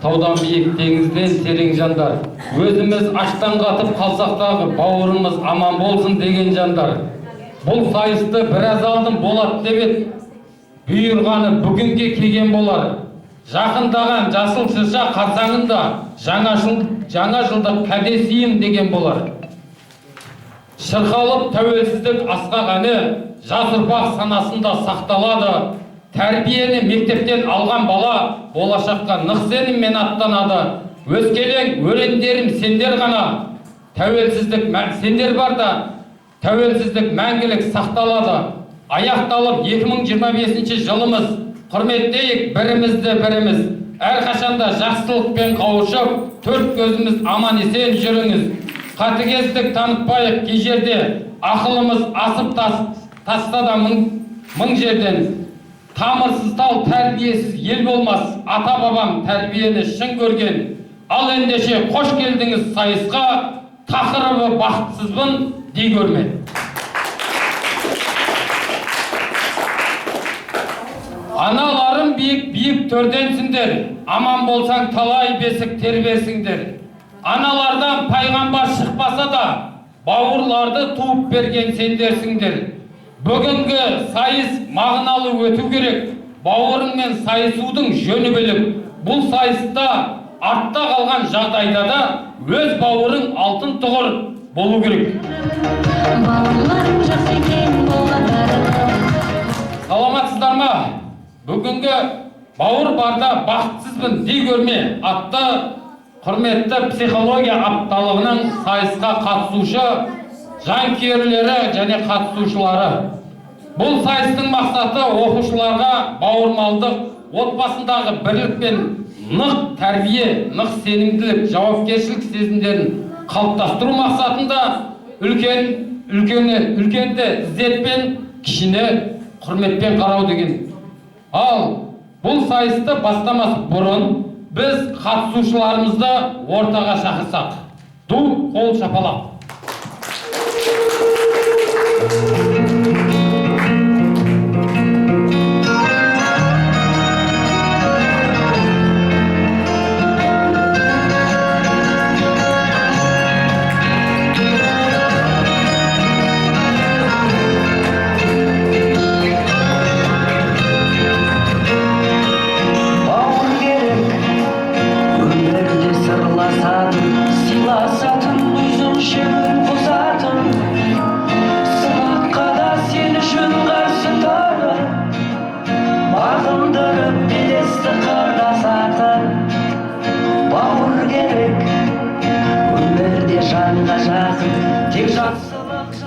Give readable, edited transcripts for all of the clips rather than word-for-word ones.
таудан биік, теңізден терең жандар. Өзіміз аштан қатып қалсақ дағы бауырымыз аман болсын деген жандар. Бұл сайысты біраз алдым болады деп еді. Бұйырғаны бүгінге келген болар. Жақындаған жасыл шырша қарсаңында жаңа жылдық кәдесиім деген болар. Шырқалып тәуелсіздік асқақ әні жас ұрпақ санасында сақталады. Тәрбиені мектептен алған бала болашаққа нық сеніммен аттанады. Өскелең өрендерім сендер ғана, тәуелсіздік сендер барда тәуелсіздік мәңгілік сақталады. Аяқталып 2025 жылымыз, құрметтейік бірімізді біріміз. Әрқашанда жақсылықпен қауышып, төрт көзіміз аман есен жүріңіз. Қатыгездік танытпайық кей жерде, ақылымыз асып таста да мың жерден. Тамырсыз тал тәрбиесіз ел болмас, ата бабам тәрбиені шын көрген. Ал ендеше қош келдіңіз сайысқа, тақырыбы бақытсызбын дей көрме. Аналарым биік төрденсіңдер, аман болсаң талай бесік терберсіңдер. Аналардан пайғамбар шықпаса да, бауырларды туып берген сендерсіңдер. Бүгінгі сайыс мағыналы өту керек, бауырыңмен сайысудың жөні бөлек. Бұл сайыста артта қалған жағдайда да өз бауырың алтын тұғыр болу керек. Саламатсыздар ма? Бүгінгі бауыр барда бақытсызбын дей көрме атты құрметті психология апталығының сайысқа қатысушы жанкүйерлері және қатысушылары. Бұл сайыстың мақсаты оқушыларға бауырмалдық, отбасындағы бірлік пен нық тәрбие, нық сенімділік, жауапкершілік сезімдерін қалыптастыру мақсатында үлкенді ізетпен, кішіні құрметпен қарау деген. Ал бұл сайысты бастамас бұрын біз қатысушыларымызды ортаға шақырсақ. Ду қол шапалақ.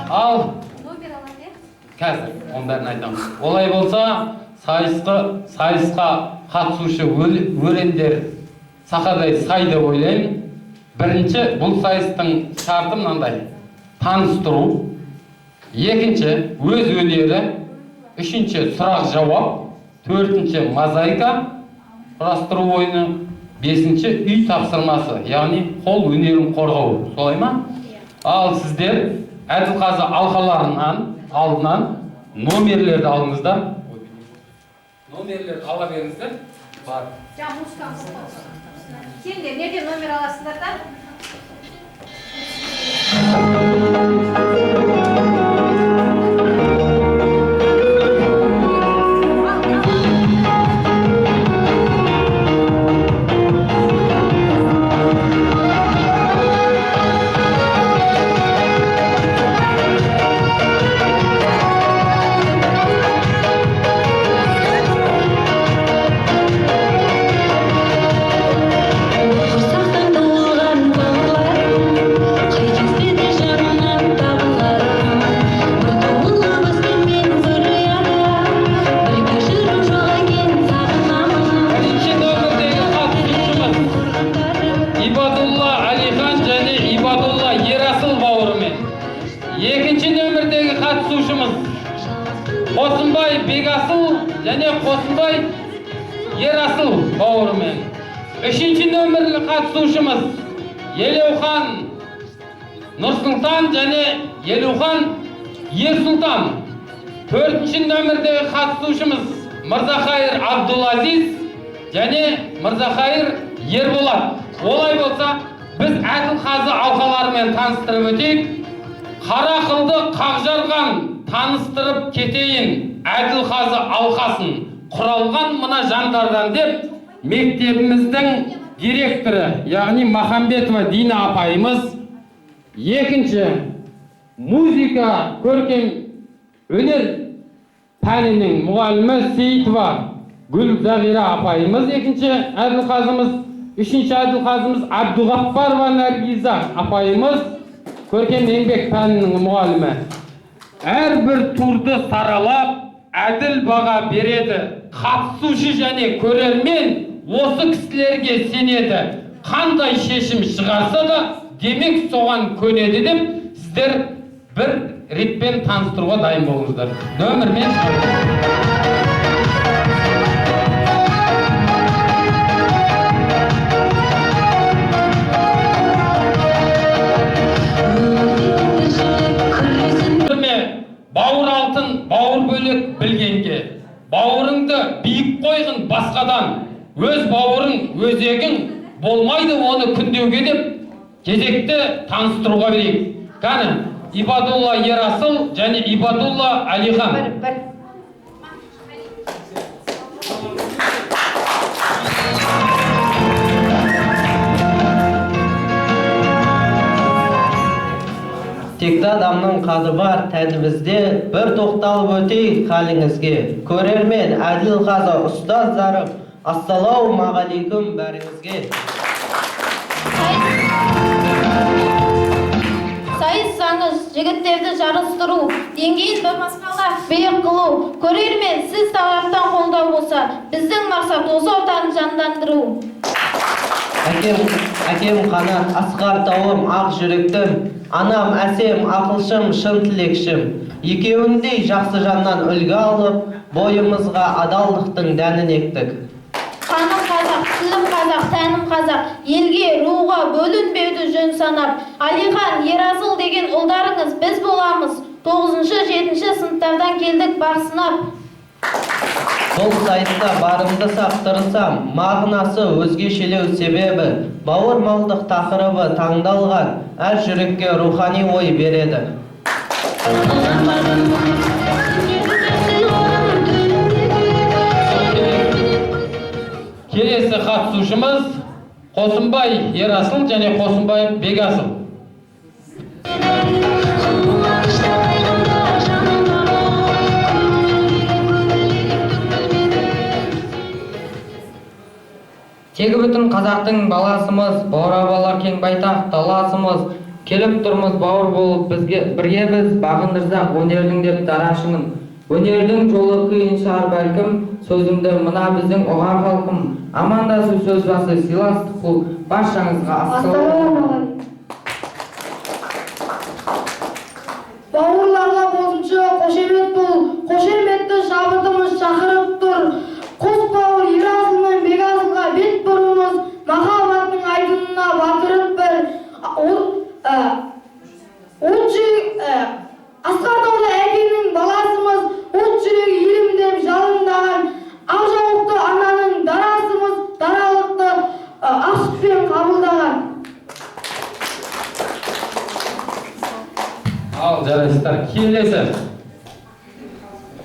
Ал қазір оның бәрін айтамын. Олай болса, сайысқа қатысушы өрендер сақадай сайды ойлаймын. Бірінші, бұл сайыстың шарты мынандай: таныстыру. Екінші, өз өнері. Үшінші, сұрақ жауап. Төртінші, мозаика құрастыру ойыны. Бесінші, үй тапсырмасы, яғни қол өнерін қорғау. Солай ма? Ал сіздер Әділқазы алқаларынан алдынан номерлерді алыңыздар. Номерлерді ала беріңіздер. Бар. Сендер неде номер аласыңдар да? Қосынбай Бегасыл және Қосынбай Ерасыл бауырымен. Үшінші нөмірлі қатысушымыз Елеухан Нұрсұлтан және Елеухан Ерсұлтан. Төртінші нөмірдегі қатысушымыз Мырзахайыр Абдулазиз және Мырзахайыр Ерболат. Олай болса, біз Әділқазы алқаларымен таныстырып өтейік. Қара қылды қақжарған таныстырып кетейін Әділқазы алқасын құралған мына жандардан деп мектебіміздің директоры, яғни Махамбетова Дина апайымыз, екінші музыка көркем өнер пәнінің мұғалімі Сейітова Гүлзағира апайымыз екінші Әділқазымыз, үшінші Әділқазымыз Абдуғаппарова Наргиза апайымыз көркем еңбек пәнінің мұғалімі. Әрбір турды саралап, әділ баға береді. Қатысушы және көрермен осы кісілерге сенеді. Қандай шешім шығарса да, демек соған көнеді деп, сіздер бір ретпен таныстыруға дайын болыңыздар. Нөмірмен бауыр алтын, бауыр бөлек білгенге, бауырыңды биік қойғын басқадан, өз бауырың, өзегің болмайды оны күндеуге деп, кезекті таныстыруға берейік. Қане, Ибадулла Ерасыл және Ибадулла Алихан. Текті адамның қады бар тәнімізде, бір тоқталып өтейік халіңізге. Көрермен Әділқазы ұстаздары, ассалаумағалейкум бәріңізге. Сайыс заңыз, жігіттерді жарыстыру, деңгейін бір басқаға биік қылу. Көрермен, сіз тараптан қолдау болса, біздің мақсат осы ортаны жандандыру. Әкем қанат, асқар тауым, ақ жүректім, анам әсем, ақылшым, шын тілекшім. Екеуіндей жақсы жаннан үлгі алып, бойымызға адалдықтың дәнін ектік. Қаным қазақ, тілім қазақ, тәнім қазақ, елге, руға бөлінбеуді жөн санап. Алихан, Ерасыл деген ұлдарыңыз біз боламыз. 9-7 сыныптардан келдік бақ сынап. Бұл сайыста барымды сақтырсам, мағынасы өзгешелеу себебі, бауырмалдық тақырыбы таңдалған, әр жүрекке рухани ой береді. Келесі қатысушымыз Қосымбай Ерасыл және Қосымбай Бегасыл. Тегі бүтін қазақтың баласымыз, бауырабалар кең байтақ даласымыз, келіп тұрмыз бауыр болып бірге біз бағындырсақ өнердің деп дарашымын. Өнердің жолы қиын шығар бәлкім, сөзімді мына біздің оғар халқым, амандасу сөз басы сыйластық бұл, баршаңызға ассалаумағалейкум. Бауырларға бозыншы қошемет бұл, қошеметті шабытымыз шақырып тұр. Қос бауыр Ерасыл мен Бегасылға бет бұрымыз, махаббаттың айдынына батырып бір. Асқар тауда әкенің баласымыз, от жүрегі елім деп жалындаған, ақ жауықты ананың дарасымыз, даралықты ашықпен қабылдаған. Ал жарайсыздар, келесі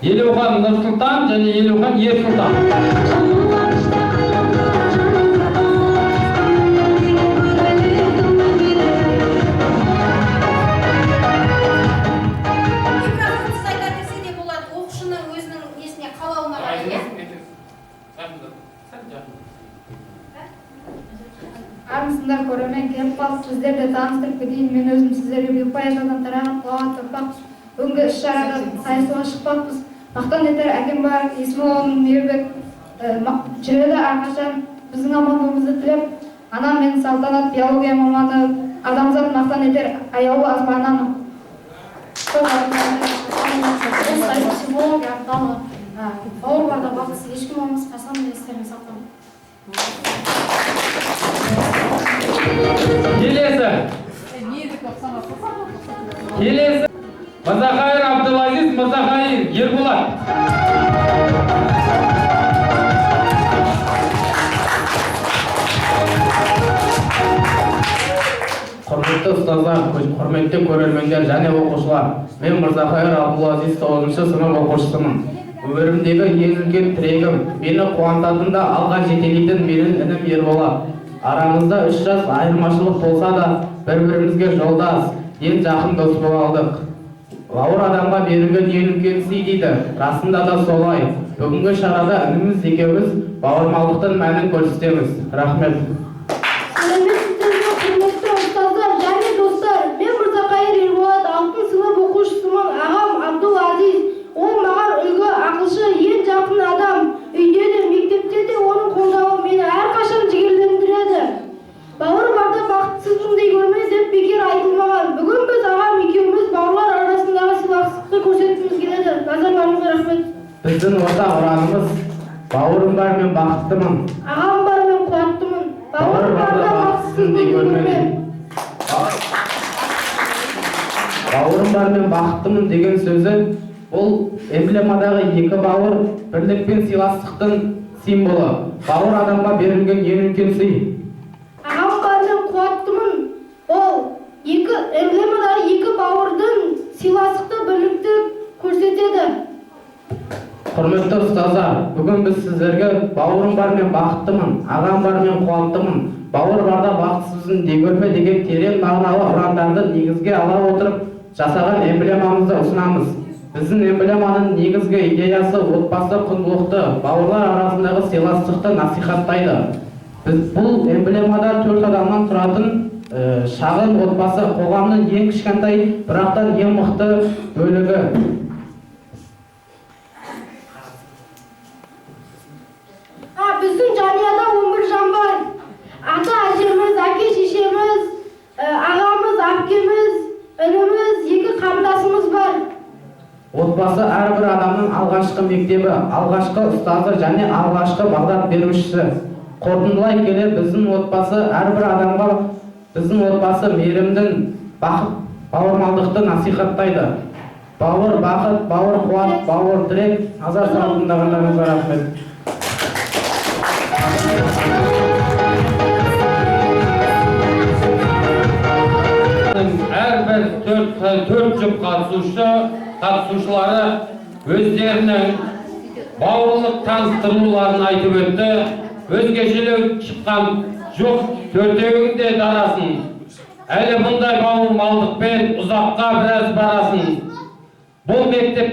Елеухан Нұрсұлтан және Елеухан Ерсұлтан. Микрофонсыз айта берсе де болады, оқушының өзінің несіне қалауына қарай, иә? Армысыңдар көрермен, келіп қалып сіздерді таныстырып кетейін. Мен өзім сіздерге биыл поэзиядан тараған Талғат Тоқпақпыз. Бүгінгі іс-шарада сайысуға шықпақпыз. Мақтан етер әкем бар, есімі оның Мейірбек. Жүреді әрқашан біздің амандығымызды тілеп. Анам мен Салтанат биология маманы, адамзат мақтан етер аяулы азбананы. Сайыс психология арқылы бауыр барда бақсы ешкім болмас, қасам естеріне сақтау. Келесі Мырзахайыр Абдулазиз Мырзахайыр Ерболат. Құрметті ұстаздар, құрметті көрермендер және оқушылар, мен Мырзахайыр Абдулазиз 9-шы сынып оқушысымын. Өмірімдегі ең үлкен тірегім, мені қуантатын да алға жетелейтін менің інім Ерболат. Арамызда 3 жас айырмашылық болса да, бір-бірімізге жолдас, ең жақын дос бола алдық. Бауыр адамға берілген ең үлкен сый дейді, расында да солай. Бүгінгі шарада ініміз екеуміз бауырмалдықтың мәнін көрсетеміз. Рахмет. Құрметті ұстаздар және достар, мен Мырзахайыр Ерболат 6 сынып оқушысымын. Ағам Абдулазиз. Ол маған үлгі, ақылшы, ең жақын адам. Үйде де, мектепте де оның қолдауы мені әрқашан жігерлендіреді. Бауыр барда бақытсызбын дей көрме деп бекер айтылмаған. Бүгін біз ағам екеуміз бауырлар арасындағы сыйластықты көрсеткіміз келеді. Назарларыңызға рахмет. Біздің ортақ ұранымыз бауырым бар мен бақыттымын. Ағам бар мен қуаттымын. Бауыр барда бақытсызбын дей көрме. Бауырым бар мен бақыттымын деген сөзі бұл эмблемадағы екі бауыр бірлік пен сыйластықтың символы. Бауыр адамға берілген ең үлкен сый. Ағам бар мен қуаттымын. Ол эмблемадағы екі бауырдың сыйластықты бірлікті көрсетеді. Құрметті ұстаздар, бүгін біз сіздерге бауырым бар мен бақыттымын, ағам бар мен қуаттымын, бауыр барда бақытсызбын дей көрме деген терең мағыналы ұрандарды негізге ала отырып жасаған эмблемамызды ұсынамыз. Біздің эмблеманың негізгі идеясы отбасы құндылықты, бауырлар арасындағы сыйластықты насихаттайды. Бұл эмблемада 4 адамнан тұратын шағын отбасы қоғамның ең кішкентай, бірақтан ең мықты бөлігі. Біздің жанұяда 11 жан бар. Ата-әжеміз, әке-шешеміз, ағамыз, әпкеміз, ініміз, 2 қарындасымыз бар. Отбасы әрбір адамның алғашқы мектебі, алғашқы ұстазы және алғашқы бағдар берушісі. Қорытындылай келе біздің отбасы әрбір адамға, біздің отбасы мейірімдің, бақыт, бауырмалдықты насихаттайды. Бауыр бақыт, бауыр қуат, бауыр тірек, назар салып тыңдағандарыңызға рахмет. Әрбір 4 жұп қатысушылары өздерінің бауырлық таныстыруларын айтып өтті. Өзгешелеу шыққан жоқ, 4-еуінде дарасын. Әлі бұндай бауырмалдықпен ұзаққа біраз барасын. Бұл мектеп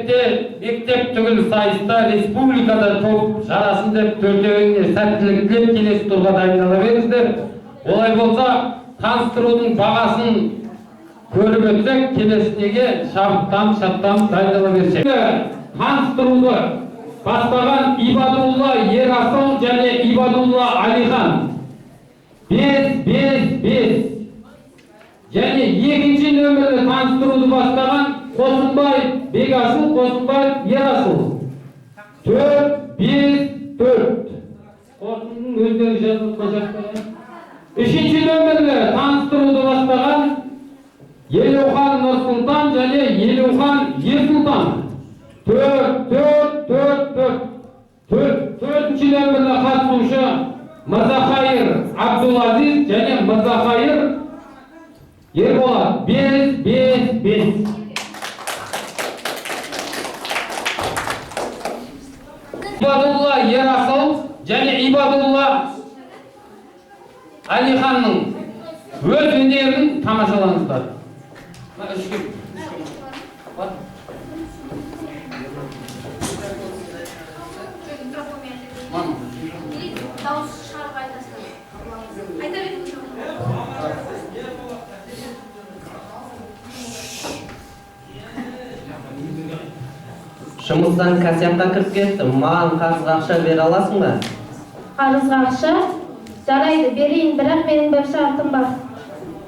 түгіл сайыста республикада топ жарасын деп 4-еуіне сәттілік тілеп келесі турға дайындала беріңіздер. Олай болса, таныстырудың бағасын көріп өтсек, келесінеге шаттан дайындала берсек. Таныстыруды бастаған Ибадулла Ерасыл және Ибадулла Алихан 5-5-5. Және екінші нөмірлі таныстыруды бастаған Қосынбай Бегасыл, Қосынбай Ерасыл 4-5-4. Қосынның өздері жазылып қойсақ. Үшінші нөмірлі таныстыруды бастаған Елеухан Нұрсұлтан және Елеухан Ерсұлтан 4-4-4-4. Төртінші нөмірлі қатысушы Мырзахайыр Абдулазиз және Мырзахайыр Ерболат 5-5-5. Ибадулла Ерасыл және Ибадулла Алиханның өз өнерін тамашалаңыздар. Жұмыстан кассетқа кіріп кеттім. Маған қарызға ақша бере аласың ба? Қарызға ақша? Жарайды, берейін, бірақ менің бір шартым бар.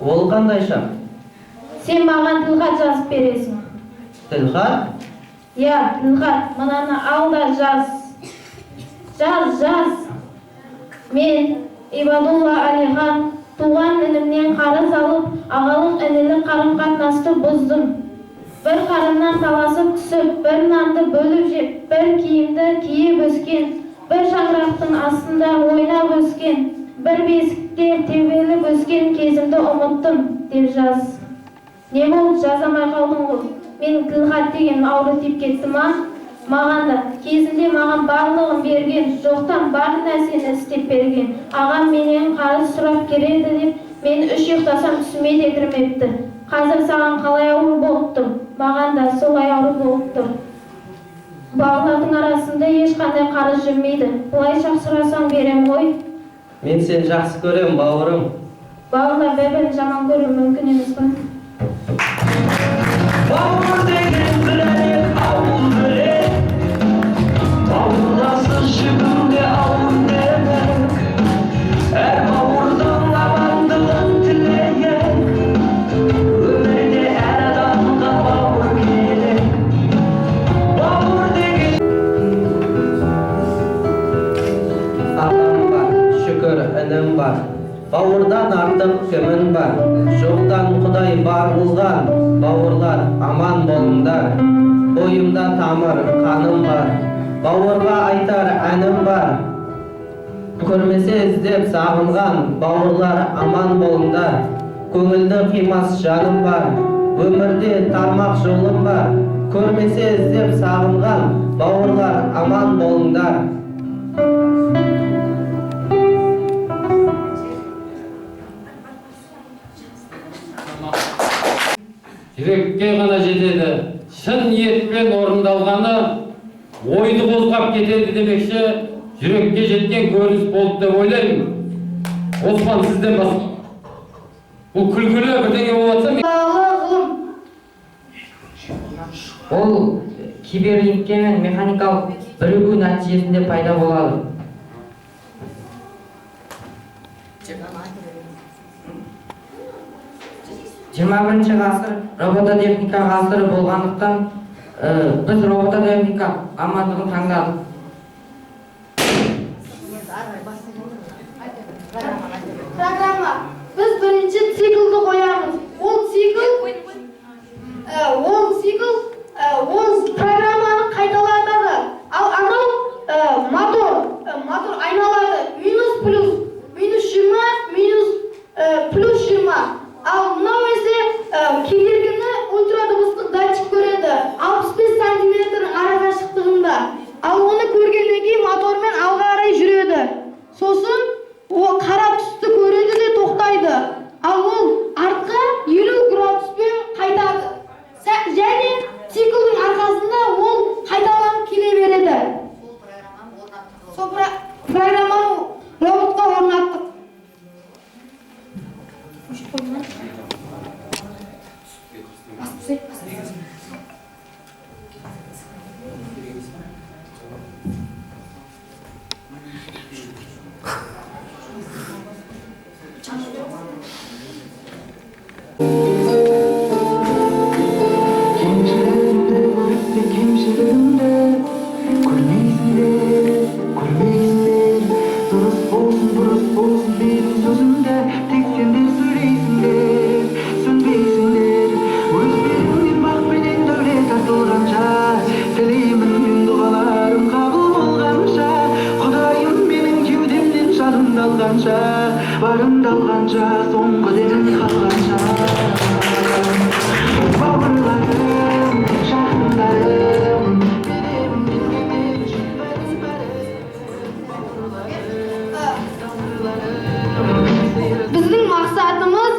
Ол қандай шарт? Сен маған тілхат жазып бересің. Тілхат? Я, тілхат, мынаны ал да жаз. Жаз. Мен, Ибадулла Алихан, туған інімнен қарыз алып, ағалық інілік қарым-қатынасты бұздым. Бір қарымнан таласып түсіп, бір нанды бөліп жеп, бір киімді киіп өскен, бір шаңырақтың астында ойнап өскен, бір бесікте тебеліп өскен кезімді ұмытып ұмыттым деп жаз. Не болды, жазамай қалдың ғой? Мен тілхат деген ауру тиіп кетті ма? Маған да кезінде маған барлығын берген, жоқтан бар нәрсені істеп берген. Ағам менен қарыз сұрап келеді деп, мен үш ұйықтасам түсіме де кірмепті. Қазір саған қалай ауыр болып тұр? Маған да солай ауыр болып тұр. Балалардың арасында ешқандай қарыз жүрмейді. Бұлайша сұрасаң берем ғой. Мен сені жақсы көрем, бауырым. Балалар бір-бірін жаман көру мүмкін емес па? Бауыр деген бір әлек, ауыл бөлек. Бауырласып жүргенде ауыр демек. Әр бауырдың амандығын тілейік. Өмірде әр адамға бауыр керек. Бауыр деген атам бар, шүкір інім бар. Бауырдан артық кімін бар, жоқтан Құдай бар қылған. Бауырлар, аман болыңдар, бойымда тамыр, қаным бар. Бауырға айтар әнім бар, көрмесе іздеп сағынған. Бауырлар, аман болыңдар, көңілді қимас жаным бар. Өмірде тармақ жолым бар, көрмесе іздеп сағынған. Бауырлар, аман болыңдар. Жүрекке ғана жетеді, шын ниетпен орындалғаны ойды қозғап кетеді демекші, жүрекке жеткен көрініс болды деп ойлаймын. Осман, сізден басқа. Бұл күлкілі бірдеңе болатса Ол киберлинкке мен механикалық бірігу нәтижесінде пайда болады. Жиырма ғасыр робототехника ғасыры болғандықтан біз робототехника мамандығын таңдадық. Программа. Біз бірінші циклді қоямыз. Ол программаны қайталатады. Ал анау мотор айналады. Минус плюс. Минус 20, минус плюс 20. Ал мынау есе кедергіні ультрадыбыстық датчик көреді. 65 сантиметр арақашықтығында. Ал оны көргеннен кейін мотормен алға қарай жүреді. Сосын ол қара түсті көреді де тоқтайды. Ал ол артқа 50 градуспен қайтады. Және циклдің арқасында ол қайталанып келе береді. Сол программаны роботқа орнаттық. Барымдалғанша, соңғы дем қалғанша. Бауырларым, жақындарым, Біздің мақсатымыз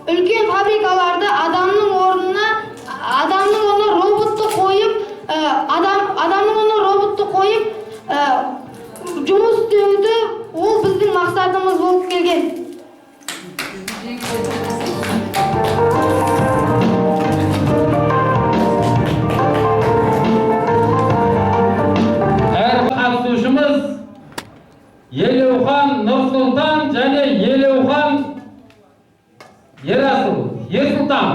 үлкен фабрикаларда адамның орнына роботты қойып жұмыс істеуді, ол біздің мақсатымыз болып келген. әр қатысушымыз Елеухан Нұрсұлтан және Елеухан Ерсұлтан.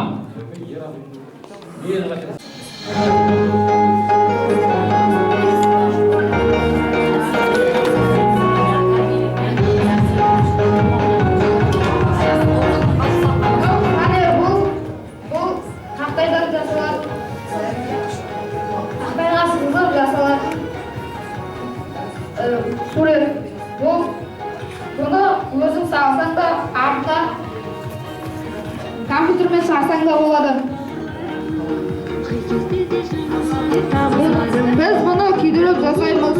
компьютермен шығарсаң да болады. Біз бұны күйдіріп жасаймыз.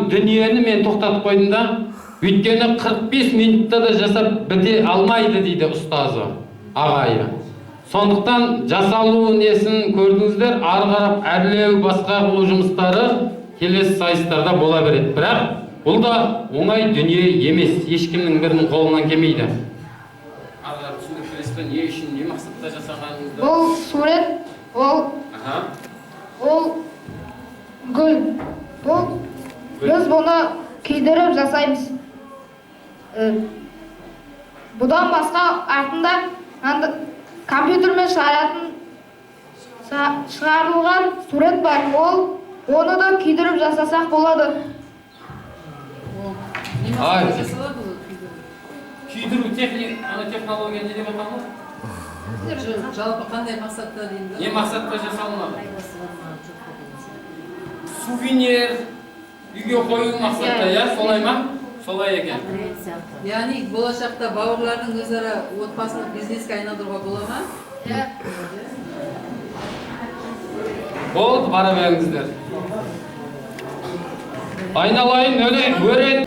Дүниені мен тоқтатып қойдым да, өйткені 45 минутта да жасап біте алмайды дейді ұстазы, ағайы. Сондықтан жасалу несін көрдіңіздер, ары қарап әрлеу басқа қылу жұмыстары келесі сайыстарда бола береді. Бірақ бұл да оңай дүние емес, ешкімнің бірінің қолынан келмейді. Ары қарап түсіндіріп бересіз, не үшін, не мақсатта жасағаныңызды? Ол сурет, ол гүл. Біз бұны күйдіріп жасаймыз. Бұдан басқа артында компьютермен шығарылған сурет бар. Оны да күйдіріп жасасақ болады. Күйдіру технология не деп аталады? Жалпы қандай мақсатта деймін? Не мақсатта жасалынады? Сувенир, үйге қою мақсатта, я, солай ма? Солай екен. Яғни болашақта бауырлардың өзара отбасылық бизнеске айналдыруға бола ма? Болды, бара беріңіздер. Айналайын өрен.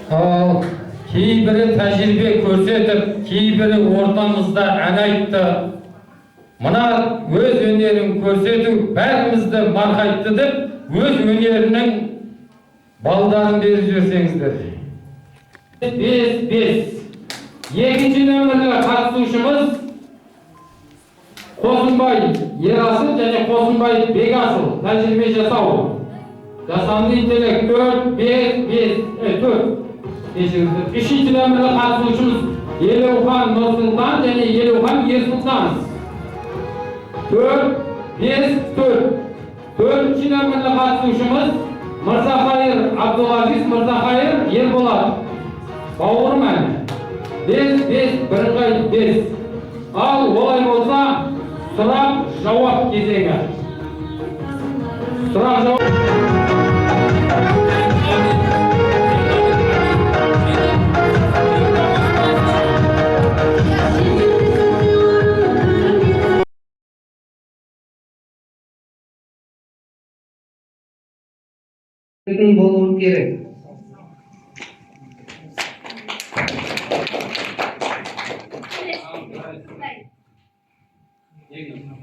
Ал кейбірі тәжірибе көрсетіп, кейбірі ортамызда ән айтты. Мына өз өнерін көрсету бәрімізді марқайтты деп, өз өнерінің балдарын беріп жіберсеңіздер. 5-5. Екінші нөмірлі қатысушымыз Қосынбай Ерасыл және Қосынбай Бегасыл. Тәжірибе жасау. Жасанды интеллект 4-5-4. Үшінші нөмірлі қатысушымыз Елеухан Нұрсұлтан және Елеухан Ерсұлтан. 4-5-4. Төртінші нөмірлі қатысушымыз Мырзахайыр Абдулазиз, Мырзахайыр Ерболат. Бауырым әні. 5-5, бірыңғай 5. Ал олай болса, сұрақ жауап кезеңі. Сұрақ жауап. болуы керек.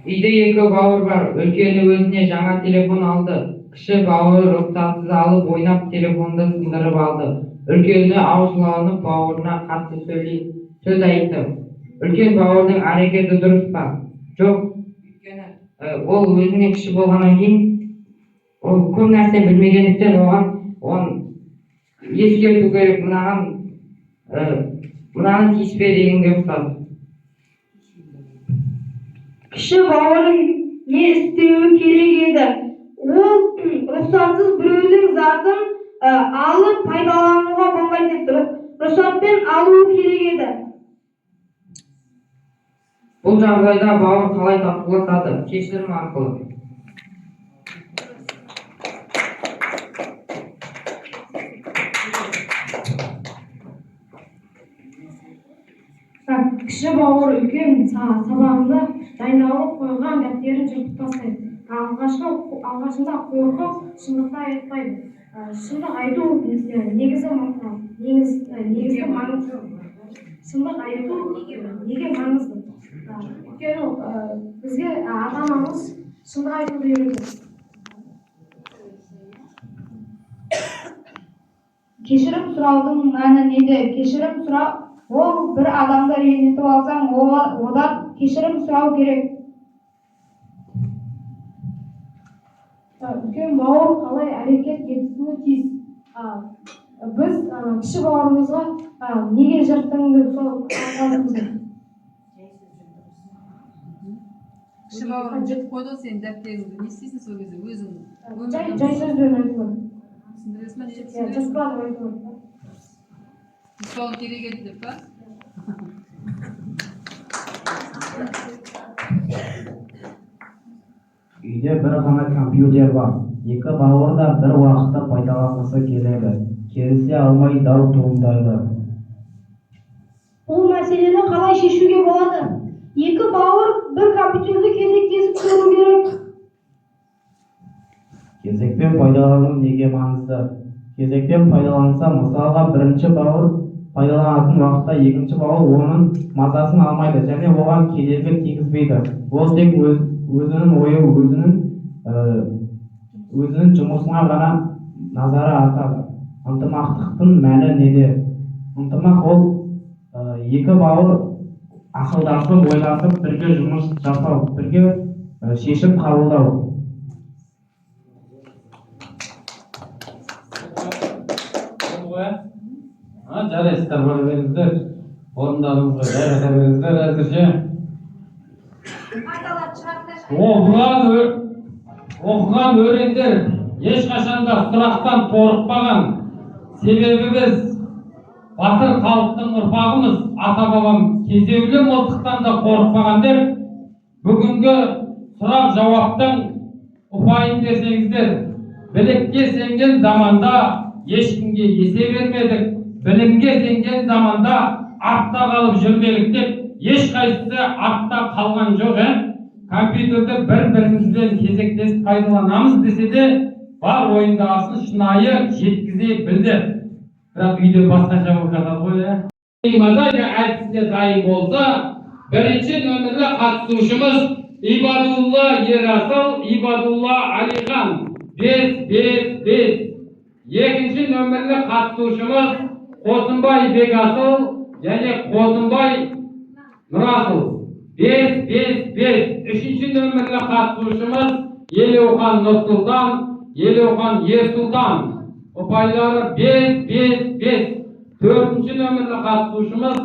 Үйде екі бауыр бар. Үлкені өзіне жаңа телефон алды. Кіші бауыр рұқсатсыз алып ойнап телефонды сындырып алды. Үлкені аузланып бауырына қатты сөз айтты. Үлкен бауырдың әрекеті дұрыс па? Жоқ. Өйткені ол өзінен кіші болғаннан кейін ол көп нәрсе білмегендіктен оған ескерту керек. Мынаны тиіспе дегенге ұқсады. Кіші бауырың не істеуі керек еді? Ол рұқсатсыз біреудің затын алып пайдалануға болмайды. Рұқсатпен алуы керек еді. Бұл жағдайда бауыр қалай татуласады? Кешірім арқылы. Кіші бауыр үлкен сабағында дайындалып қойған дәптерін жыртып тастайды. Алғашында қорқып, шындықты айтпайды. Шындық айту негізі маңызды. Шындық айту неге маңызды? Өйткені бізге ата-анамыз шындық айтуды үйретеді. Кешірім сұраудың мәні неде? Кешірім сұрау ол бір адамды ренжітіп алсаң, одан кешірім сұрау керек. Үлкен бауыр қалай әрекет етуі тиіс? Біз кіші бауырымызға неге жырттың деп сол айтамыз. Кіші бауырың жыртып қойды ғой сенің дәптеріңді. Не істейсің сол кезде өзің? Жай сөзбен айтылады. Түсіндіресің бе? Жыртпады айтылады. Мысалы керек еді деп па? Үйде бір ғана компьютер бар. Екі бауыр да бір уақытта пайдаланғысы келеді. Келісе алмай дау туындайды. Бұл мәселені қалай шешуге болады? Екі бауыр бір компьютерді кезектесіп көру керек. Кезекпен пайдалану неге маңызды? Кезекпен пайдаланса, мысалға бірінші бауыр пайдаланатын уақытта екінші бауыр оның мазасын алмайды және оған кедергі тигізбейді. Ол тек өзінің ойы, өзінің жұмысына ғана назары артады. Ынтымақтықтың мәні неде? Ынтымақ ол екі бауыр ақылдасып, ойласып, бірге жұмыс жасау, бірге шешім қабылдау. Жарайсыздар, бара беріңіздер. Орындарыңызға жайғаса беріңіздер әзірше. Оқыған өрендер ешқашанда сұрақтан қорықпаған. Себебі біз батыр халықтың ұрпағымыз, ата-бабам кезеулі мылтықтан да қорықпаған деп, бүгінгі сұрақ жауаптың ұпайын десеңіздер, білікке сенген заманда ешкімге есе бермедік, білімге сенген заманда артта қалып жүрмелік деп, ешқайсысы артта қалған жоқ. Компьютерді бір-бірімізбен кезектесіп пайдаланамыз десе де, бар ойындағысын шынайы жеткізе білді. Бірақ үйде басқаша болып жатады ғой, ә? Мозаика әдісіне дайын болса, бірінші нөмірлі қатысушымыз Ибадулла Ерасыл, Ибадулла Алихан 5-5-5. Екінші нөмірлі қатысушымыз Қосынбай Бекасыл және Қосынбай Нұрасыл 5-5-5. Үшінші нөмірлі қатысушымыз Елеухан Нұрсұлтан, Елеухан Ерсұлтан. Ұпайлары 5-5-5. Төртінші нөмірлі қатысушымыз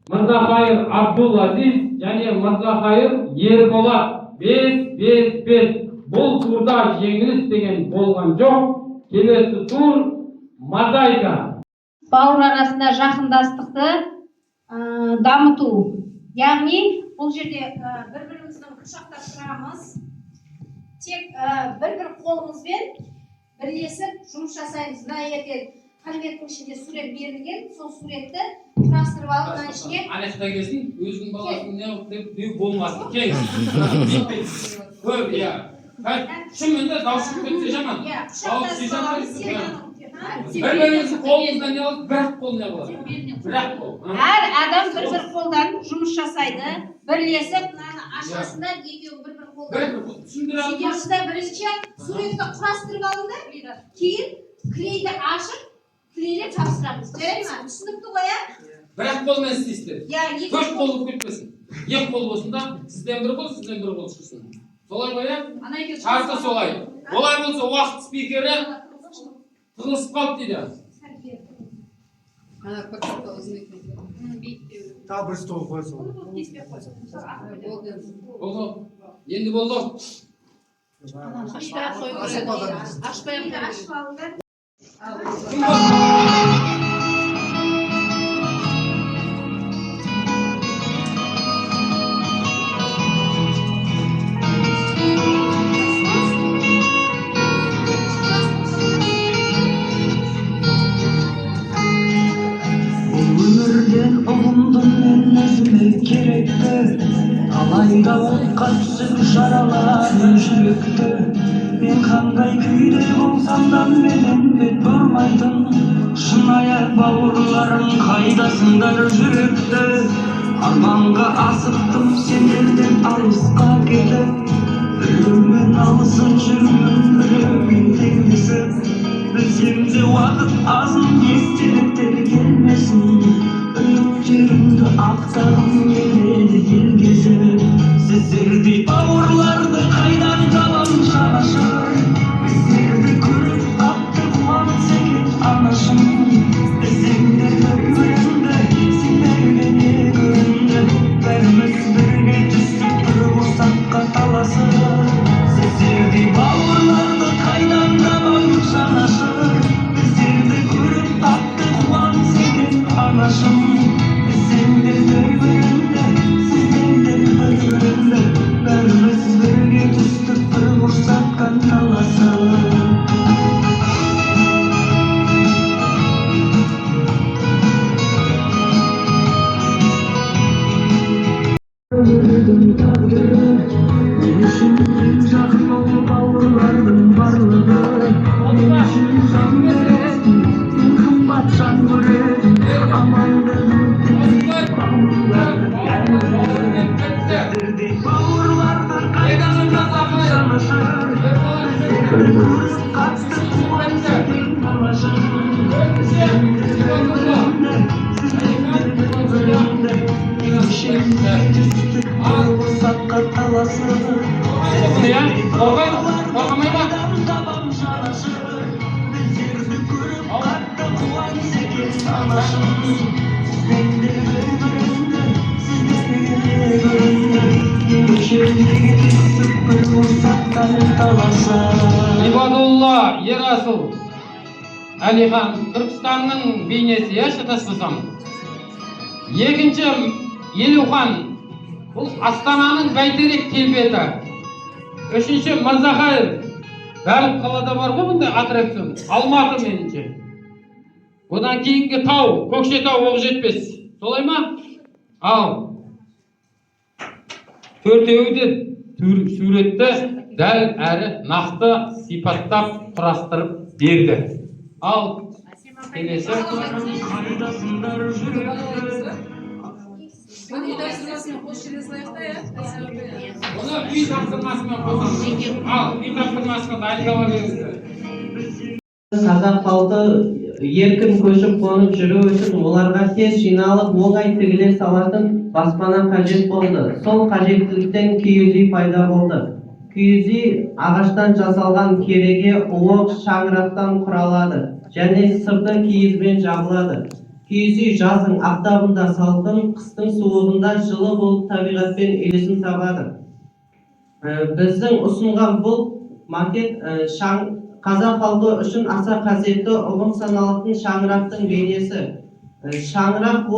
Мырзахайыр Абдулазиз және Мырзахайыр Ерболат 5-5-5. Бұл турда жеңіліс деген болған жоқ. Келесі тур мозаика. Бауыр арасында жақындастықты дамыту. Яғни бұл жерде бір-біріміздің құшақтап тұрамыз. Тек бір-бір қолымызбен бірлесіп жұмыс жасаймыз. Мына егер конверттің ішінде сурет берілген, сол суретті құрастырып алып, мына ішіне Анашта келсін, өзінің баласын не болмасын. Кең. Көп, иә. Шынымен де дауыс шығып кетсе жаман. Бір-біріңіздің қолыңыздан не алып, бір-ақ қол не болады? Бір-ақ қол. әр адам бір-бір қолдан жұмыс жасайды. Бірлесіп, мынаны ашасында екеуі бір-бір қолдан. Сөйтесіз де бірінші суретті құрастырып алыңдар, кейін клейді ашып, клейлеп жабыстырамыз. Жарайды ма? Түсінікті ғой, ә? Бір-ақ қолмен істейсіздер. Төрт қол болып кетпесін. Екі қол болсын да, сізден бір қол, сізден бір қол шықсын. Солай ғой, ә? Шарты солай. Олай болса, уақыт спикері тығылысып қалды дейді. Тағы бір стол қойсын. Болды. Енді болды. Ашпай алыңдар. Алайда отқа түсіп жаралады жүректі. Мен қандай күйде болсам да менен бет бұрмайтын шынайы бауырларым қайдасыңдар жүректі. Арманға асықтым сендерден алысқа кетіп, біреумен алысып жүрмін, біреумен теңдесіп. Білсем де уақыт азын естеліктер келмесін. Үміттерімді ақтағым келеді ел кезіп. Сіздердей бауырларды қайдан табам жанашыр? Біздерді көріп қатты қуанса екен анашым. Іздеңдер бір-біріңді, сендерге не көрінді? Бәріміз бірге түстік бір құрсаққа таласып. Сіздердей бауырларды қайдан табам жанашыр? Біздерді көріп қатты қуанса екен анашым. Сендер бір-біріңді, сіздер бір-біріңді, бәріміз бірге түстік бір құрсаққа таласып. Өмірдің тағдыры, мен үшін ең жақын ол бауырлардың барлығы. Мен үшін жан беретін, ең қымбат жан көретін, амандығын тілеймін бауырларды бәрі. Сіздердей бауырларды қайдан табам жанашыр? Біздерді көріп қатты қуанса екен анашым. Сендер бір-біріңді, сіздер бір-біріңді, еңшеңде түстік бір құрсаққа таласып. Сіздердей бауырларды қайдан табам жанашыр? Біздерді көріп қатты қуанса екен анашым. Сіздер бір-біріңді, сіздер бір-біріңді, еңшеңдегі түстік бір құрсаққа таласып. Ибадулла Ерасыл Алихан Түркістанның бейнесі, я шатаспасам. Екінші Елеухан, бұл Астананың бәйтерек келбеті. Үшінші Мырзахайыр, барлық қалада бар ғой бұндай аттракцион, Алматы меніңше. Одан кейінгі тау, Көкшетау Оқжетпес. Солай ма? Ал төртеуі де суретті дәл әрі нақты сипаттап құрастырып берді. Ал Келесі. Қайдасыңдар жүректі Оны үй тапсырмасымен қос жерге салайық та, иә? Оны үй тапсырмасымен қосамыз. Ал, үй тапсырмасына дайындала беріңіздер. Қазақ халқы еркін көшіп қонып жүру үшін оларға тез жиналып оңай тігіле салатын баспана қажет болды. Сол қажеттіліктен киіз үй пайда болды. Киіз үй ағаштан жасалған кереге, уық, шаңырақтан құралады және сырты киізбен жабылады. Киіз үй жаздың аптабында салқын, қыстың суығында жылы болып табиғатпен үйлесім табады. Біздің ұсынған бұл макет қазақ халқы үшін аса қасиетті ұғым саналатын шаңырақтың бейнесі. Шаңырақ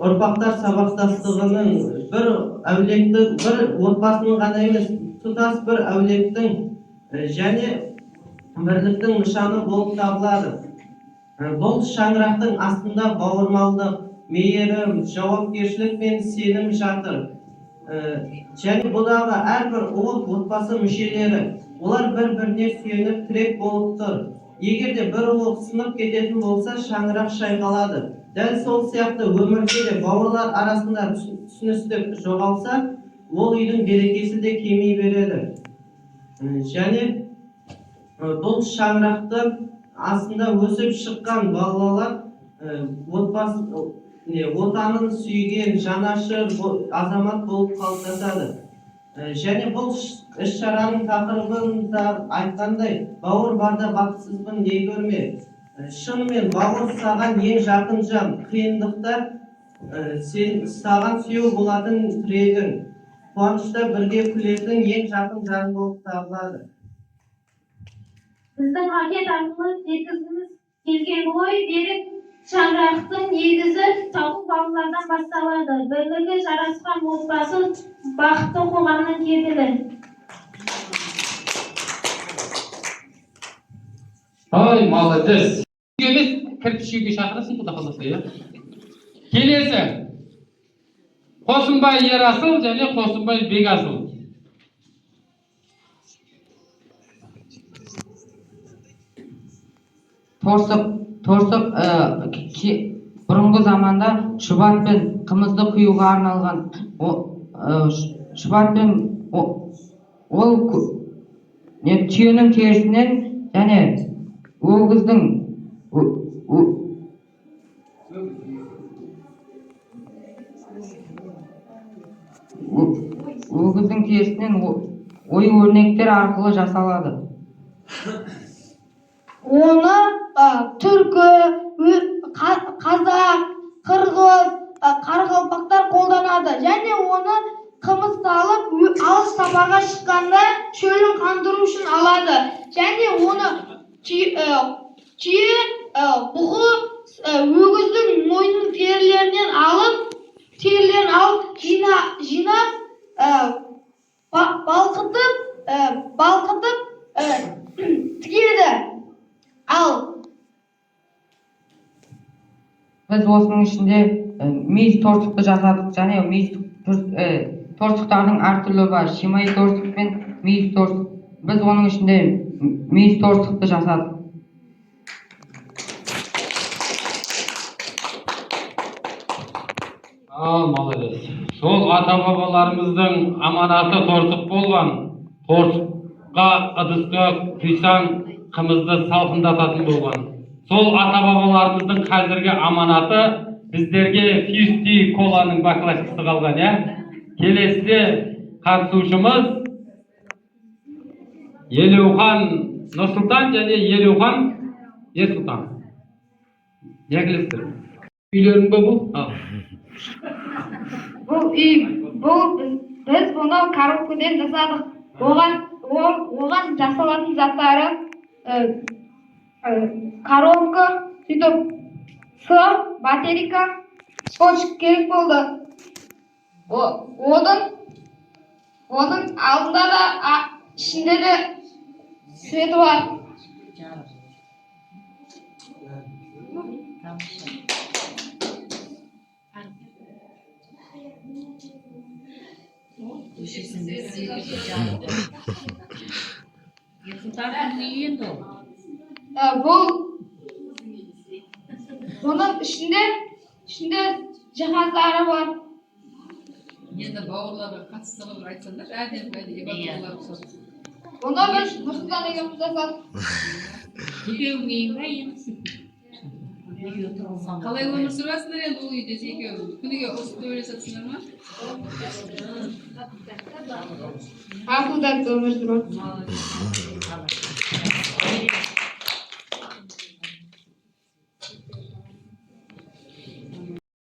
ұрпақтар сабақтастығының бір әулеттің, бір отбасының ғана емес, тұтас бір әулеттің және бірліктің нышаны болып табылады. Бұл шаңырақтың астында бауырмалдық, мейірім, жауапкершілік пен сенім жатыр. Және бұдағы әрбір отбасы мүшелері, олар бір-біріне сүйеніп тірек болып тұр. Егер де бір ұлық сынып кететін болса, шаңырақ шайқалады. Дәл сол сияқты өмірде де бауырлар арасында түсіністік жоғалса, ол үйдің берекесі де кемей береді. Және бұл шаңырақты астында өсіп шыққан балалар отанын сүйген, жанашыр азамат болып қалыптасады. Және бұл іс-шараның тақырыбында айтқандай, бауыр барда бақытсызбын не көрме. Шынымен бауыр саған ең жақын жан, қиындықта саған сүйеу болатын тірегің, қуанышта бірге күлетін ең жақын жан болып табылады. Біздің макет арқылы жеткізгіміз келген ой берік шаңырақтың негізі тауық бауырлардан басталады. Бірлігі жарасқан отбасы бақытты қоғамның кепілі. Ай, молодец. Емес, кірпіш үйге шақырасың, құда қаласа, иә? Келесі. Қосынбай Ерасыл және Қосынбай Бекасыл. Торсық бұрынғы заманда шұбат пен қымызды құюға арналған. Шұбат пен ол түйенің терісінен және өгіздің терісінен ою-өрнектер арқылы жасалады. Оны түркі, қазақ, қырғыз, қарақалпақтар қолданады. Және оны қымыз салып, алыс сапарға шыққанда шөлін қандыру үшін алады. Және оны түйе, бұғы, өгіздің мойнының терілерін алып жинап, балқытып тігеді. Ал біз осының ішінде мейіз торсықты жасадық, және мейіз торсықтардың әртүрлі бар. Шимай торсық пен мейіз торсық. Біз оның ішінде мейіз торсықты жасадық. Молодец. Сол ата-бабаларымыздың аманаты торсық болған. Торсыққа ыдысқа құйсаң қымызды салқындататын болған. Сол ата-бабаларымыздың қазіргі аманаты біздерге 50 коланың баклашкасы қалған, иә? Келесіде қатысушымыз Елеухан Нұрсұлтан және Елеухан Ерсұлтан. Не келесіздер? Үйлерің бе бұл? Бұл біз бұны коробкадан жасадық. Оған жасалатын заттары коробка, сөйтіп батарейка, скотч керек болды. Оның алдында да ішінде де светі бар. Bunun içinde cihazları var. Енді бауырларға қатысты бір айтсаңдар, әдемі ибадуллар ұқсас. Bunda biz Nursultan Ege'mizde var. Қалай өмір сүресіңдер енді ол үйде екеуі? Күніге осы төбелесесіңдер ма? Ақылдан өмір сүріп.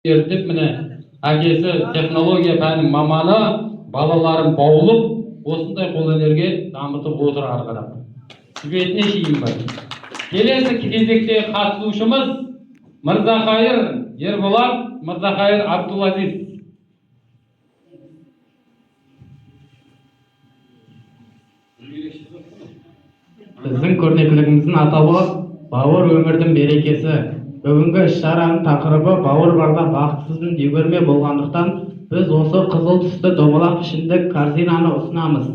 Ертіп міне әкесі технология пәнінің маманы балаларын баулып осындай қолөнерге дамытып отыр ары қарап. Себетіне шейін бар. Келесі кезекте қатысушымыз Мырзахайыр Ерболат, Мырзахайыр Абдулазиз. Біздің көрнекілігіміздің атауы бауыр өмірдің берекесі. Бүгінгі іс-шараның тақырыбы бауыр барда бақытсызбын дей көрме болғандықтан біз осы қызыл түсті домалақ пішіндік корзинаны ұсынамыз.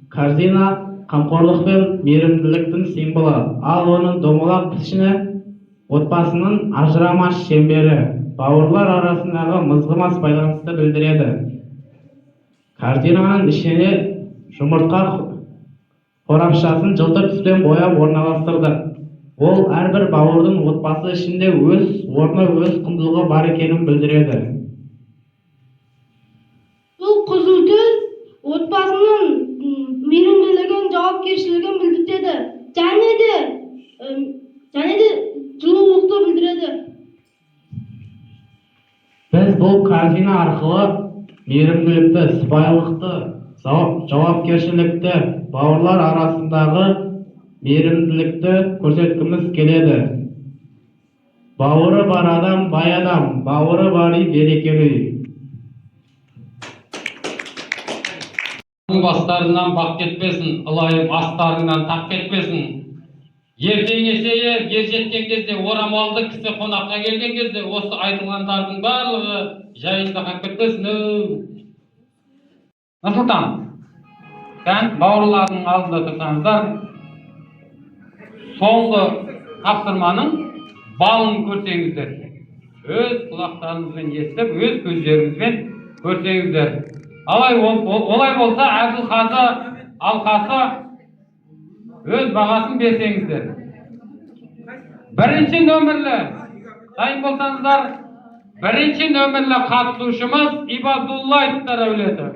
Корзина қамқорлық пен мейірімділіктің символы, ал оның домалақ пішіні отбасының ажырамас шеңбері, бауырлар арасындағы мызғымас байланысты білдіреді. Корзинаның ішіне жұмыртқа қорапшасын жылтыр түспен бояп орналастырдық. Ол әрбір бауырдың отбасы ішінде өз орны, өз құндылығы бар екенін білдіреді. Бұл қызыл түс отбасының мейірімділігін, жауапкершілігін білдіреді. Және де жылулықты білдіреді. Біз бұл корзина арқылы мейірімділікті, сыпайылықты, жауапкершілікті, бауырлар арасындағы мейірімділікті көрсеткіміз келеді. Бауыры бар адам, бай адам, бауыры бар үй, берекелі үй. Бастарынан бақ кетпесін, ылайым астарынан тақ кетпесін. Ертең есейіп, ер жеткен кезде, орамалды кісі қонаққа келген кезде, осы айтылғандардың барлығы жайында қалып кетпесін. Нұрсұлтан, сен бауырлардың алдында тұрсаңыздар, соңғы тапсырманың балын көрсеңіздер. Өз құлақтарыңызбен естіп, өз көздеріңізбен көрсеңіздер. Олай болса, Әділқазы алқасы өз бағасын берсеңіздер. Бірінші нөмірлі, дайын болсаңыздар, бірінші нөмірлі қатысушымыз Ибадуллаевтар әулеті.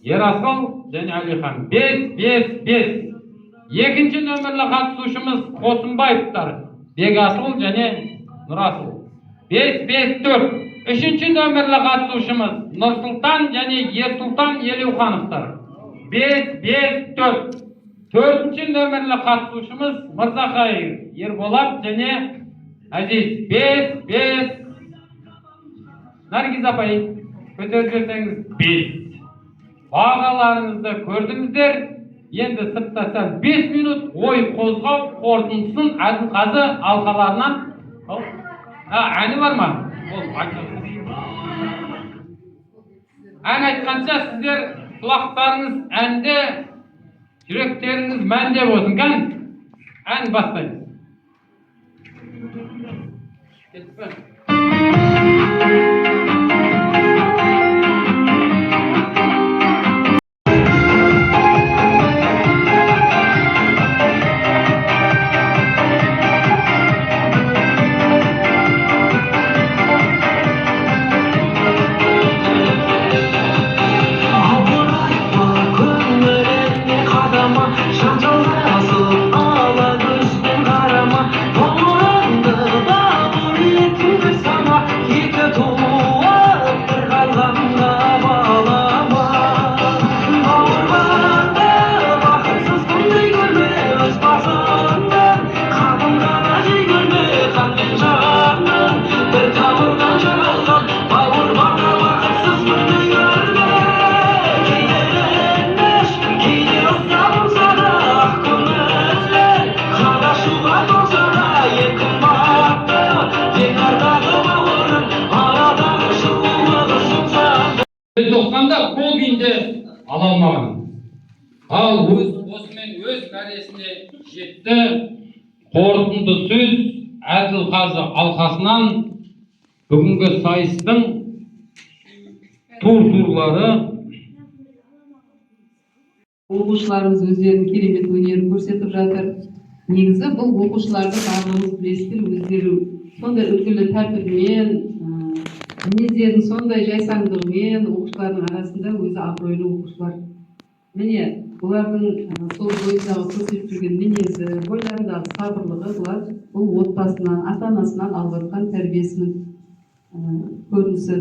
Ерасыл және Әлихан. 5-5-5. Екінші нөмірлі қатысушымыз Қосымбаевтар. Бегасыл және Нұрасыл. 5-5-4. Үшінші нөмірлі қатысушымыз Нұрсұлтан және Ерсұлтан Елеухановтар. 5-5-4. Төртінші нөмірлі қатысушымыз Мырзахайыр Ерболат және Әзиз. 5-5. Наргиз апай, көтеріп жіберсеңіз 5. Бағаларыңызды көрдіңіздер. Енді сырттаса 5 минут ой қозғау қорытындысын Әділқазы алқаларынан. Әні бар ма? Ән айтқанша сіздер құлақтарыңыз әнде, жүректеріңіз мәнде болсын. Ән бастаймыз. Қол күйінде ала алмаған. Ал осымен өз мәресіне жетті. Қорытынды сөз Әділқазы алқасынан бүгінгі сайыстың турлары Оқушыларымыз өздерінің керемет өнерін көрсетіп жатыр. Негізі бұл оқушыларды барлығымыз білесіздер, өздері сондай үлгілі тәртібімен, мінездерінің сондай жайсаңдығымен оқушылардың арасында өзі абыройлы оқушылар. Міне, бұлардың сол бойындағы көрсетіп жүрген мінезі, бойларындағы сабырлығы бұл отбасынан, ата-анасынан алып жатқан тәрбиесінің көрінісі.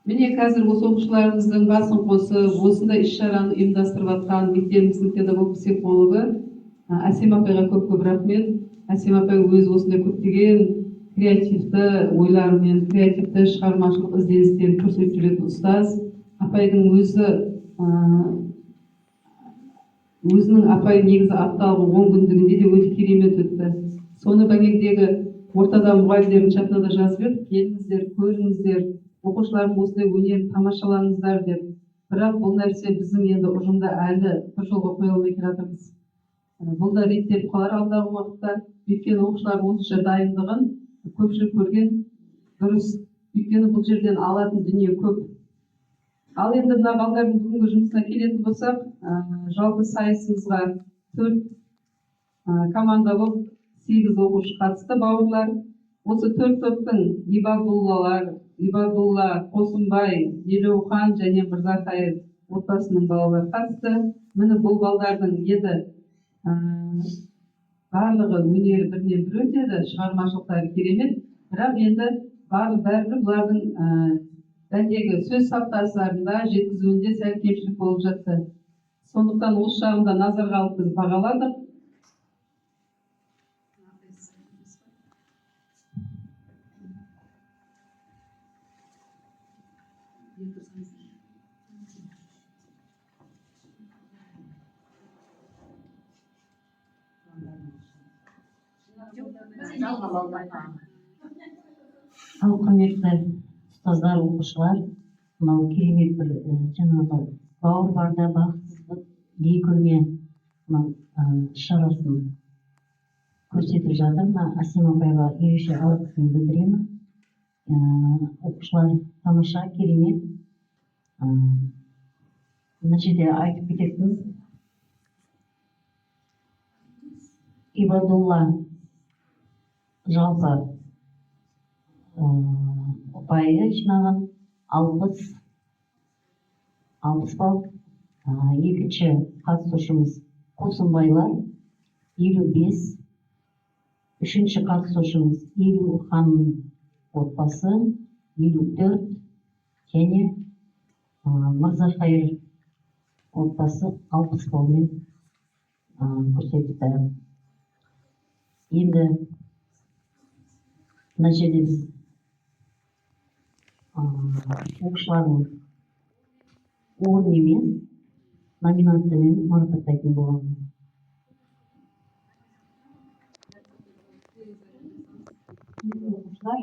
Міне қазір осы оқушыларымыздың басын қосып, осындай іс-шараны ұйымдастырып жатқан мектебіміздің педагог психологы Әсем апайға көп рахмет. Әсем апай өзі осындай көптеген креативті ойларымен, креативті шығармашылық ізденістерін көрсетіп жүретін ұстаз. Апайдың өзінің апай негізі апталығы 10 күндігінде де өте керемет өтті. Соны бәңгедегі ортада мұғалімдердің чатына да жазып едік, келіңіздер, көріңіздер, оқушылардың осындай өнерін тамашалаңыздар деп. Бірақ бұл нәрсе біздің енді ұжымда әлі бір жолға қоя алмай келе жатырмыз. Бұл да реттеліп қалар алдағы уақытта. Өйткені оқушылардың осынша дайындығын көпшілік көрген дұрыс. Өйткені бұл жерден алатын дүние көп. Ал енді мына балалардың бүгінгі жұмысына келетін болсақ, жалпы сайысымызға 4 команда болып 8 оқушы қатысты бауырлар. Осы 4 топтың Ибадулла, Қосымбай, Елеухан және Мырзахайыр отбасының балалары қатысты. Міне бұл балалардың еді барлығы өнері бірінен бір өтеді, шығармашылықтары керемет. Бірақ енді бәрібір бұлардың бәндегі сөз саптастарында жеткізуінде сәл кемшілік болып жатты. Сондықтан осы жағында назарға алып біз бағаладық. Ал құрметті ұстаздар, оқушылар, мынау керемет бір жаңағы бауыр барда бақытсыздық дей көрме шарасын көрсетіп жатыр. Әсем апайға ерекше алғысымды білдіремін. Оқушылар тамаша, керемет. Мына жерде айтып кететін Ибадулла жалпы ұпайы жинаған 60 балл. Екінші қатысушымыз Қосымбайлар 55, үшінші қатысушымыз Елеухан отбасы 54 және Мырзахайыр отбасы 60 балмен көрсетті. Енді мына жерде біз оқушылардың орын емес, номинациямен марапаттайтын боламыз. Оқушылар,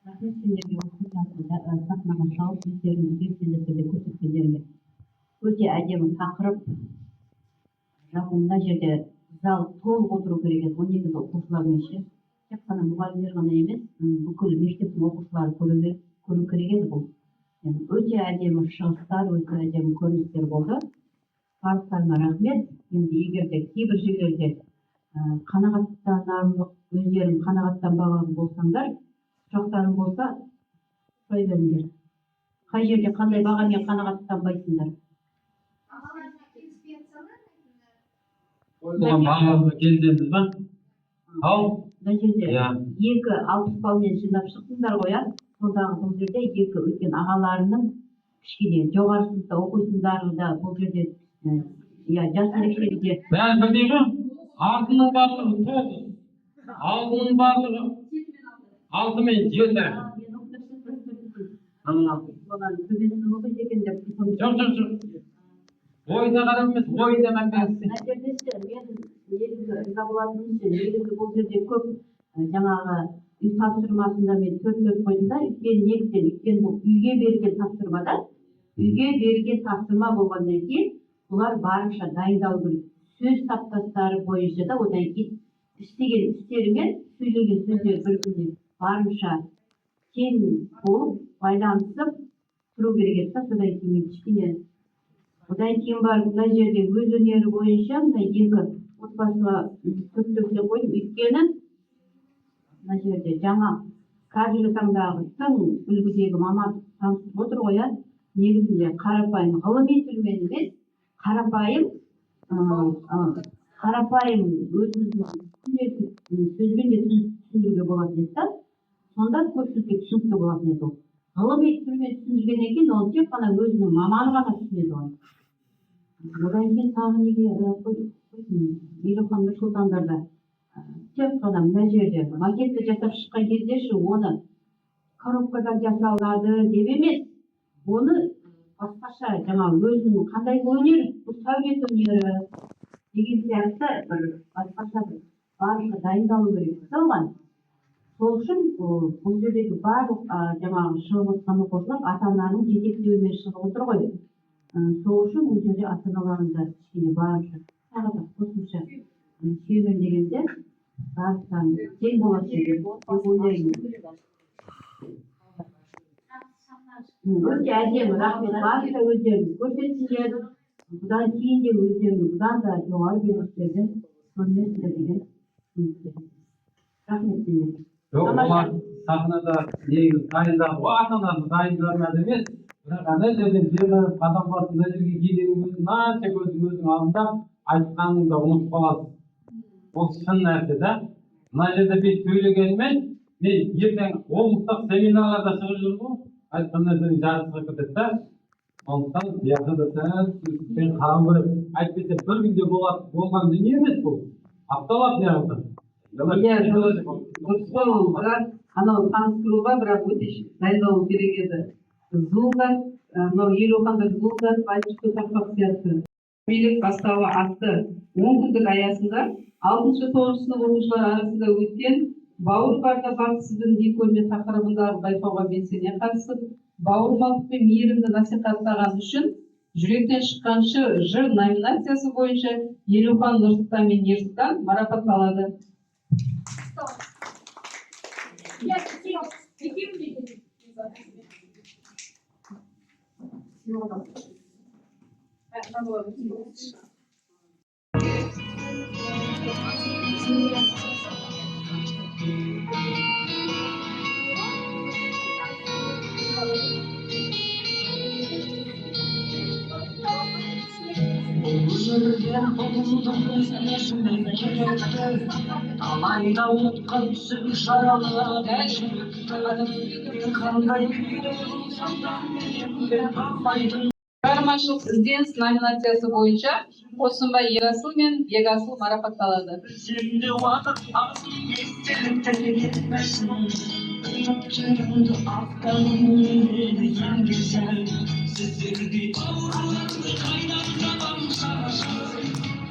рахмет сендерге осы сахнаға шығып өздеріңді белсенді түрде көрсеткендеріңе. Өте әдемі тақырып. Жалпы мына жерде зал толық отыру керек еді, 12 оқушылармен ше. Тек қана мұғалімдер ғана емес, бүкіл мектептің оқушылары көру керек еді бұл. Өте әдемі шығыстар, өте әдемі көріністер болды. Барлықтарына рахмет. Енді егер де кейбір жерлерде қанағаттанарлық, өздерің қанағаттанбаған болсаңдар, сұрақтарың болса, сұрай беріңдер. Қай жерде қандай бағамен қанағаттанбайсыңдар? Бағаға келдіңіз ба? Ал? Мына жерде 60 балмен жинап шықтыңдар ғой, сондағы бұл жерде екі үлкен ағаларының кішкене жоғары сыныпта оқитындары да бұл жерде жас ерекшелікте. Бәрі бірдей ғой? Алтының барлығы 9, алтының барлығы 6 мен 7. Жоқ. Ойына қарап емес, ойына мәңгіліксің. Риза болатынымыз негізі бұл жерде көп жаңағы үй тапсырмасында мен 4 қойдым да, өйткені бұл үйге берілген тапсырмада, үйге берілген тапсырма болғаннан кейін бұлар барынша дайындалу керек. Сөз саптастары бойынша да, одан кейін істеген істері мен сөйлеген сөздері бір-біріне барынша тең болып байланысып тұру керек еді да. Содан кейін мен кішкене одан кейін барып мына жерде өз өнері бойынша мына екі отбасыға төптеп қойдым. Өйткені мына жерде жаңа қазіргі таңдағы тың үлгідегі маман таныстырып отыр ғой, иә. Негізінде қарапайым ғылыми тілмен емес, қарапайым өзіміздің күнделікті сөзбен де түсіндіруге болатын еді да. Сонда көпшілікке түсінікті болатын еді ол. Ғылыми тілмен түсіндіргеннен кейін ол тек қана өзінің маманы ғана түсінеді ғой. Одан кейін тағы неге Елеухан Нұрсұлтандарда тек қана мына жерде макетті жасап шыққан кездеші оны коробкадан жасалады деп емес, оны басқаша жаңағы өзінің қандай өнер, сәулет өнері деген сияқты бір басқаша барынша дайындалу керек оған. Сол үшін бұл жердегі барлық жаңағы шығып отқан оқушылар ата-ананың жетектеуімен шығып отыр ғой. Сол үшін бұл жерде ата-аналардың да кішкене барынша тағы да қосымша сүйемел дегенде барлықтарын тең болады деп ойлаймын. Өте әдемі, рахмет. Барынша өздерін көрсетсіндер, бұдан кейін де өздерін бұдан да жоғары белгістерді көрсетсіндер деген үміттемін. Рахмет сендерге. Жоқ, олар сахнада негіз дайындап, ата-анасы дайындамады емес, бірақ ана жерден жерлеріп қадам басында жерге келгеннің өзін анша өзің алдында айтқаныңды ұмытып қаласың. Ол шын нәрсе да. Мына жерде мен сөйлегенмен, мен ертең облыстық семинарларда шығып жүрмін ғой, айтқан нәрсенің жарысқа кетеді да. Сондықтан бұяқта да сәл түсінікпен қарау керек. Әйтпесе бір күнде болған дүние емес бұл. Апталап неғылды. Бірақ анау таныстыруға бірақ өте дайындалу керек еді. Зулдар, мынау Елеухандар Зулдар айтышты тақпақ сияқты. Билік бастауы атты 10 күндік аясында 6-9 сынып оқушылар арасында өткен бауыр барда бақытсыздың не көрме тақырыбындағы байқауға белсене қатысып, бауырмалдық пен мейірімді насихаттаған үшін жүректен шыққан жыр номинациясы бойынша Елеухан Нұрсұлтан мен Ерсұлтан марапатталады. Алайда ұмытқан түсіп жаралап Шығармашылық ізденіс номинациясы бойынша Қосынбай Ерасыл мен Бегасыл марапатталады. Сенде уақыт азын естеліктен кетмесін Үміттерімді ақтағым еді енді сәл Сіздердей бауырларды қайдан табам шарашым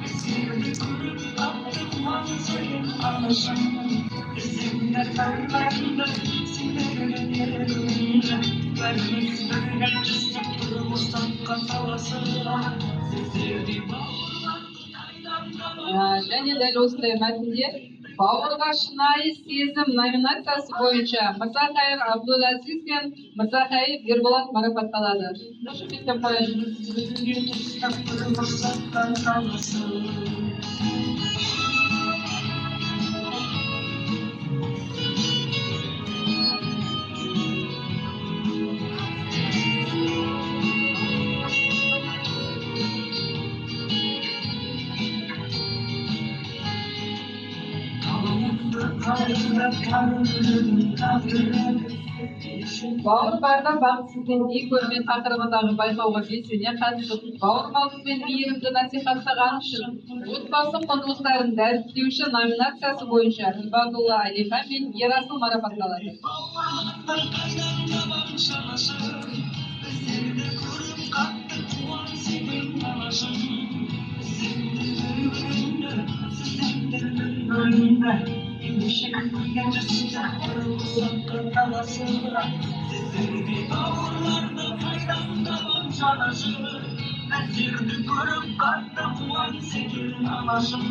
Сіздерді көріп қатты қуансайын анашым Сендер бәрбәрімді сендерге ерімді Бәріміз бірге жүстіп тұрып ұстапқа саласың Сіздердей бауырларды қайдан табам Және дәл осындай мәтінде бауырға шынайы сезім номинациясы бойынша Мырзахайыр Абдулазиз бен Мырзахайыр Ерболат марапатталады. Шүкеттен қояйын. Бауыр барда бақытсызбен не көрме тақырыбындағы байқауға белсене қатысып, бауырмалдық пен мейірімді насихаттаған үшін отбасы құндылықтарын дәріптеуші номинациясы бойынша Ғибадулла Алихан мен Ерасыл марапатталады. Сіздерге бауырларды қайдан табам жанашыр Әсерді көріп қатты қуанса екен анашым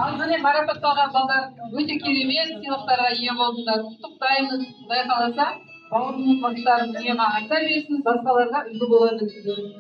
Ал міне марапатталған балдар өте керемет сыйлықтарға ие болдыңдар. Құттықтаймыз. Құдай қаласа, бауырымыз бақыттарын дүниеге айта берсін, басқаларға үлгі бола білсін.